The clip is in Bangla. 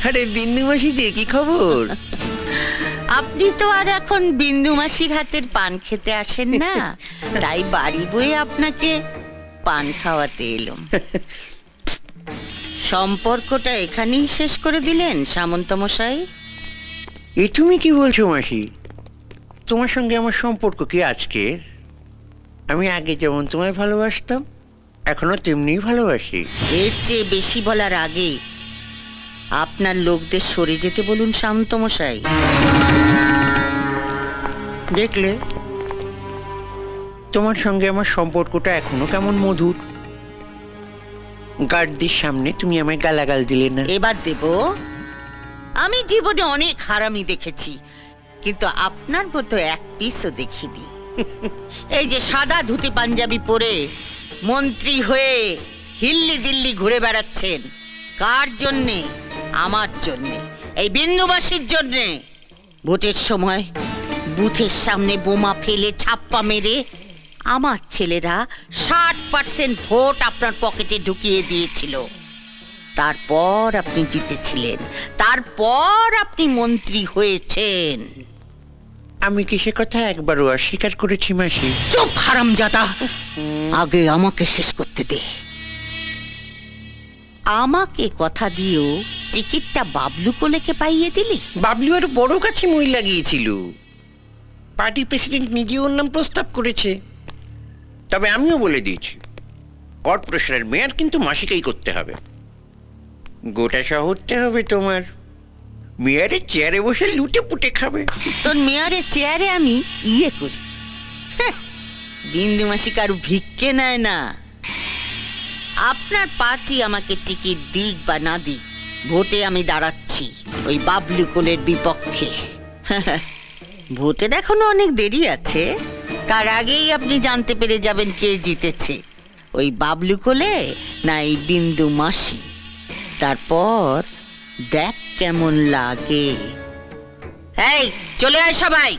আরে বিন্দু মাসি যে কি খবর? আপনি তো আর এখন বিন্দু মাসির হাতের পান খেতে আসেন না, তাই বাড়ি বয়ে আপনাকে পান খাওয়াতে এলাম। সম্পর্কটা এখানেই শেষ করে দিলেন সামন্ত মশাই? এ তুমি কি বলছো মাসি? তোমার সঙ্গে আমার সম্পর্ক কি আজকের? আমি আগে যেমন তোমায় ভালোবাসতাম এখনো তেমনিই ভালোবাসি। এর চেয়ে বেশি বলার আগে আপনার লোকদের সরে যেতে বলুন সামন্ত মশাই। দেখলে তোমার সঙ্গে আমার সম্পর্কটা এখনো কেমন মধুর। গার্ডদের সামনে তুমি আমায় গালাগাল দিলে না। এবার দেব। আমি জীবনে অনেক হারামি দেখেছি, কিন্তু আপনার মতো এক পিসও দেখিনি। এই যে সাদা ধুতি পাঞ্জাবি পরে মন্ত্রী হয়ে হিল্লি দিল্লি ঘুরে বেড়াচ্ছেন, কার জন্যে? আমার জন্যে, এই বিন্দুবাসীর জন্যে। ভোটের সময় বুথের সামনে বোমা ফেলে ছাপ্পা মেরে আমার ছেলেরা 60% ভোট আপনার পকেটে ঢুকিয়ে দিয়েছিল। তারপর আপনি জিতেছিলেন, তারপর আপনি মন্ত্রী হয়েছেন। আমি কি সে কথা একবারও অস্বীকার করেছি মাসি? চুপ হারামজাদা, আগে আমাকে শেষ করতে দে। আমাকে কথা দিয়েও টিকিটটা বাবলু কোলেকে পাইয়ে দিলি। বাবলু আর বড় কাছে মই লাগিয়েছিল। পার্টি প্রেসিডেন্ট নিজে ওর নাম প্রস্তাব করেছে। তবে আমিও বলে দিয়েছি, কর্পোরেশনের মেয়র কিন্তু মাসিকেই করতে হবে। গোটা শহরটা হবে তোমার। মেয়রের চেয়ারে বসে লুটে পুটে খাবে। তোর মেয়রের চেয়ারে আমি ইয়ে করি। বিন্দু মাসি কারু ভিক্ষে নেয় না। আপনার পার্টি আমাকে টিকিট দিক বা না দিক, ভোটে আমি দাঁড়াচ্ছি ওই বাবলু কোলের বিপক্ষে। ভোটের এখনো অনেক দেরি আছে, তার আগেই আপনি জানতে পেরে যাবেন কে জিতেছে, ওই বাবলু কোলে না এই বিন্দু মাসি। তারপর দেখ কেমন লাগে। এই চলে আয় সবাই।